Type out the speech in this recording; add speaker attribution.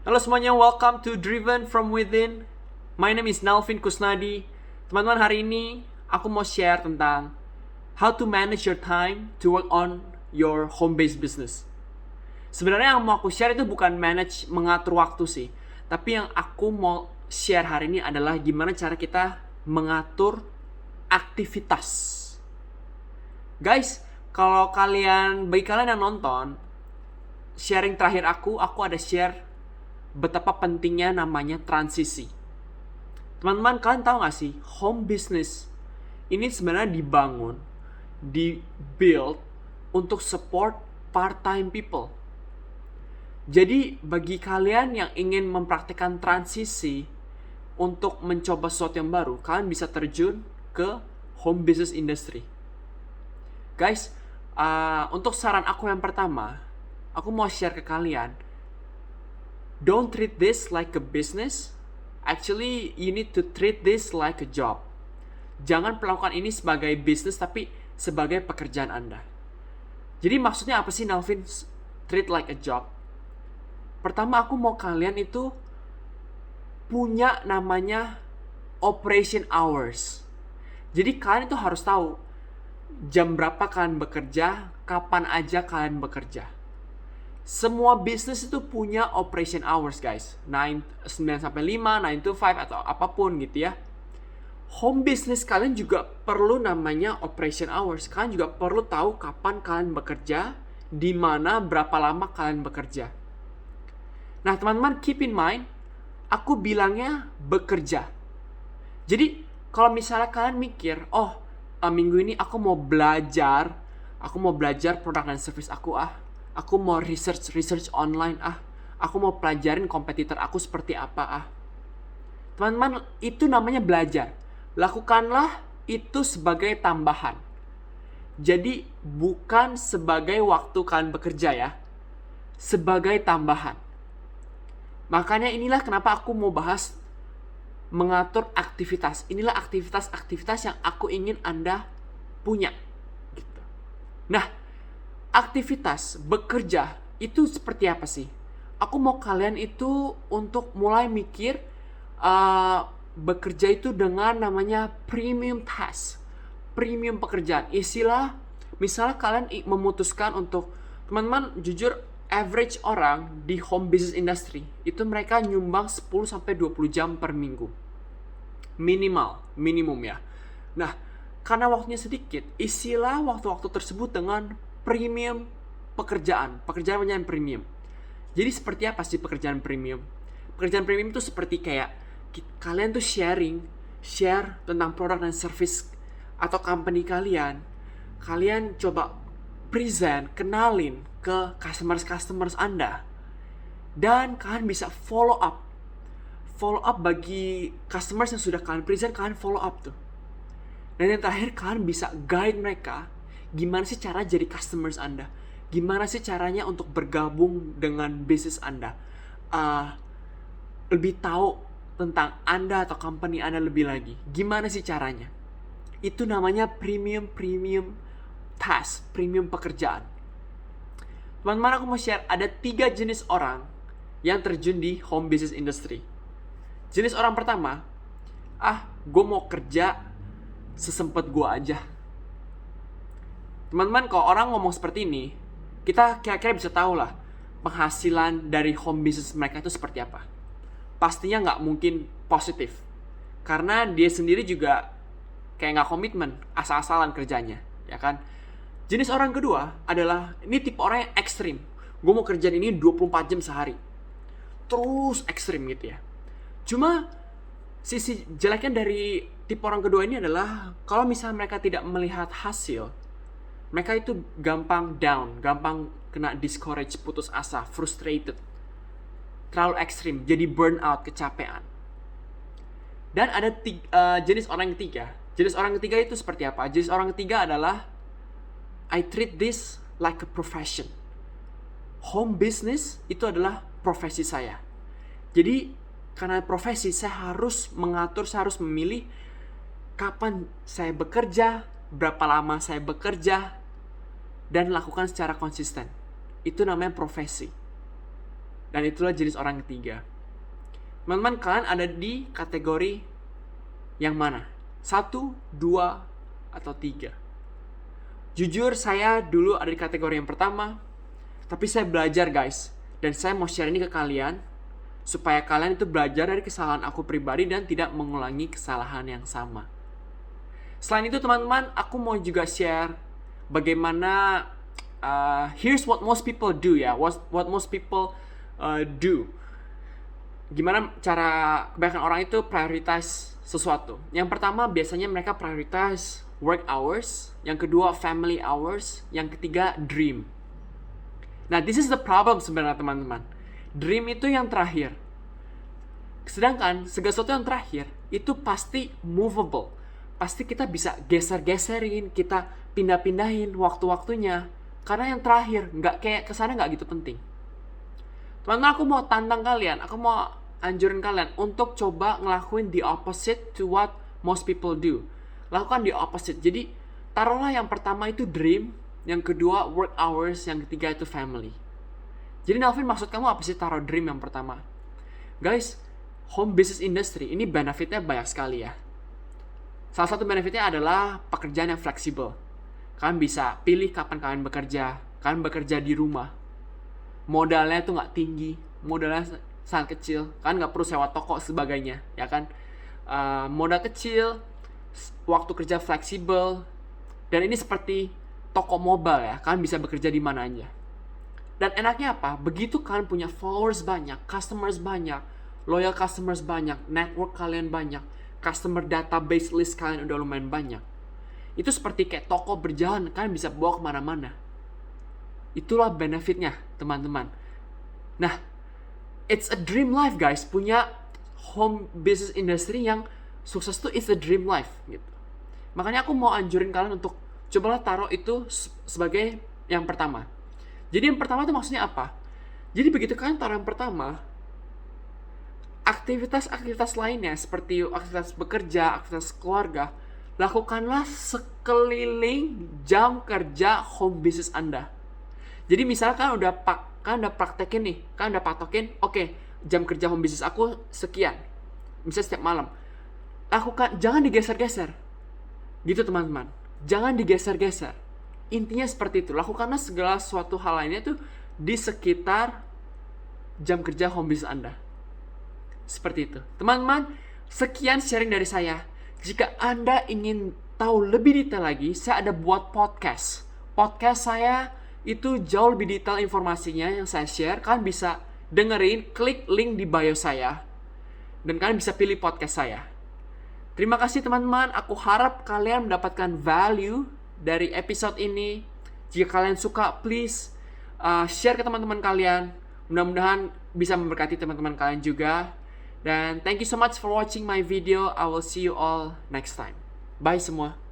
Speaker 1: Halo semuanya, welcome to Driven from Within. My name is Nalvin Kusnadi. Teman-teman, hari ini aku mau share tentang how to manage your time to work on your home-based business. Sebenarnya yang mau aku share itu bukan mengatur waktu sih, tapi yang aku mau share hari ini adalah gimana cara kita mengatur aktivitas. Guys, bagi kalian yang nonton, sharing terakhir aku ada share betapa pentingnya namanya transisi. Teman-teman, kalian tahu gak sih, home business ini sebenarnya dibuild untuk support part-time people. Jadi bagi kalian yang ingin mempraktikkan transisi untuk mencoba sesuatu yang baru, kalian bisa terjun ke home business industry. Guys, untuk saran aku yang pertama, aku mau share ke kalian, don't treat this like a business. Actually, you need to treat this like a job. Jangan melakukan ini sebagai bisnis, tapi sebagai pekerjaan Anda. Jadi maksudnya apa sih, Nalvin, treat like a job? Pertama, aku mau kalian itu punya namanya operation hours. Jadi kalian itu harus tahu jam berapa kalian bekerja, kapan aja kalian bekerja. Semua bisnis itu punya operation hours, guys. 9 sampai 5, 9 to 5 atau apapun gitu ya. Home business kalian juga perlu namanya operation hours. Kalian juga perlu tahu kapan kalian bekerja, di mana, berapa lama kalian bekerja. Nah, teman-teman, keep in mind, aku bilangnya bekerja. Jadi, kalau misalnya kalian mikir, minggu ini aku mau belajar produk dan service aku mau research online aku mau pelajarin kompetitor aku seperti apa Teman-teman, itu namanya belajar. Lakukanlah itu sebagai tambahan. Jadi bukan sebagai waktu kalian bekerja ya, sebagai tambahan. Makanya inilah kenapa aku mau bahas mengatur aktivitas. Inilah aktivitas-aktivitas yang aku ingin Anda punya gitu. Nah, aktivitas bekerja itu seperti apa sih? Aku mau kalian itu untuk mulai mikir bekerja itu dengan namanya premium task, premium pekerjaan. Misalnya kalian memutuskan untuk, teman-teman, jujur average orang di home business industry itu mereka nyumbang 10-20 jam per minggu. Minimum ya. Nah, karena waktunya sedikit, isilah waktu-waktu tersebut dengan premium pekerjaan yang premium. Jadi seperti apa sih pekerjaan premium? Pekerjaan premium itu seperti kayak kalian tuh share tentang produk dan service atau company kalian. Kalian coba present, kenalin ke customers Anda. Dan kalian bisa follow up bagi customers yang sudah kalian present, kalian follow up tuh. Dan yang terakhir, kalian bisa guide mereka gimana sih cara jadi customers Anda, gimana sih caranya untuk bergabung dengan bisnis Anda, lebih tahu tentang Anda atau company Anda lebih lagi, gimana sih caranya. Itu namanya premium task, premium pekerjaan. Teman-teman, aku mau share ada 3 jenis orang yang terjun di home business industry. Jenis orang pertama, gue mau kerja sesempet gue aja. Teman-teman, kalau orang ngomong seperti ini, kita kira-kira bisa tahu lah penghasilan dari home business mereka itu seperti apa. Pastinya nggak mungkin positif, karena dia sendiri juga kayak nggak komitmen, asal-asalan kerjanya, ya kan? Jenis orang kedua adalah, ini tipe orang yang ekstrim. Gue mau kerjaan ini 24 jam sehari, terus ekstrim gitu ya. Cuma sisi jeleknya dari tipe orang kedua ini adalah, kalau misalnya mereka tidak melihat hasil, mereka itu gampang down, gampang kena discourage, putus asa, frustrated, terlalu ekstrim, jadi burnout, kecapean. Dan ada jenis orang ketiga. Jenis orang ketiga itu seperti apa? Jenis orang ketiga adalah, I treat this like a profession. Home business itu adalah profesi saya. Jadi karena profesi, saya harus mengatur, saya harus memilih kapan saya bekerja, berapa lama saya bekerja, dan lakukan secara konsisten. Itu namanya profesi. Dan itulah jenis orang ketiga. Teman-teman, kalian ada di kategori yang mana? 1, 2, atau 3? Jujur, saya dulu ada di kategori yang pertama. Tapi saya belajar guys. Dan saya mau share ini ke kalian. Supaya kalian itu belajar dari kesalahan aku pribadi dan tidak mengulangi kesalahan yang sama. Selain itu teman-teman, aku mau juga share bagaimana here's what most people do ya. What most people do. Gimana cara kebanyakan orang itu prioritize sesuatu. Yang pertama biasanya mereka prioritize work hours. Yang kedua family hours. Yang ketiga dream. Nah, this is the problem sebenarnya teman-teman. Dream itu yang terakhir. Sedangkan segala sesuatu yang terakhir itu pasti movable. Pasti kita bisa geser-geserin, kita pindah-pindahin waktu-waktunya. Karena yang terakhir nggak kayak kesana nggak gitu penting. Teman-teman, aku mau tantang kalian, aku mau anjurin kalian untuk coba ngelakuin the opposite to what most people do. Lakukan the opposite. Jadi taruhlah yang pertama itu dream, yang kedua work hours, yang ketiga itu family. Jadi Nelvin, maksud kamu apa sih taruh dream yang pertama? Guys, home business industry ini benefitnya banyak sekali ya. Salah satu benefitnya adalah pekerjaan yang fleksibel. Kalian bisa pilih kapan kalian bekerja. Kalian bekerja di rumah. Modalnya tuh nggak tinggi, modalnya sangat kecil. Kalian nggak perlu sewa toko sebagainya, ya kan? Modal kecil, waktu kerja fleksibel, dan ini seperti toko mobile ya. Kalian bisa bekerja di mana aja. Dan enaknya apa? Begitu kalian punya followers banyak, customers banyak, loyal customers banyak, network kalian banyak, customer database list kalian udah lumayan banyak. Itu seperti kayak toko berjalan, kalian bisa bawa kemana-mana. Itulah benefitnya, teman-teman. Nah, it's a dream life guys. Punya home business industry yang sukses tuh it's a dream life gitu. Makanya aku mau anjurin kalian untuk cobalah taruh itu sebagai yang pertama. Jadi yang pertama itu maksudnya apa? Jadi begitu kalian taruh yang pertama, aktivitas-aktivitas lainnya seperti aktivitas bekerja, aktivitas keluarga, lakukanlah sekeliling jam kerja home business Anda. Jadi misalkan kalian udah praktekin nih, kalian udah patokin, oke, jam kerja home business aku sekian. Misalnya setiap malam. Lakukan, jangan digeser-geser. Gitu teman-teman. Jangan digeser-geser. Intinya seperti itu. Lakukanlah segala suatu hal lainnya tuh di sekitar jam kerja home business Anda. Seperti itu. Teman-teman, sekian sharing dari saya. Jika Anda ingin tahu lebih detail lagi, saya ada buat podcast. Podcast saya itu jauh lebih detail informasinya yang saya share. Kalian bisa dengerin, klik link di bio saya. Dan kalian bisa pilih podcast saya. Terima kasih teman-teman. Aku harap kalian mendapatkan value dari episode ini. Jika kalian suka, please share ke teman-teman kalian. Mudah-mudahan bisa memberkati teman-teman kalian juga. Dan thank you so much for watching my video. I will see you all next time. Bye semua.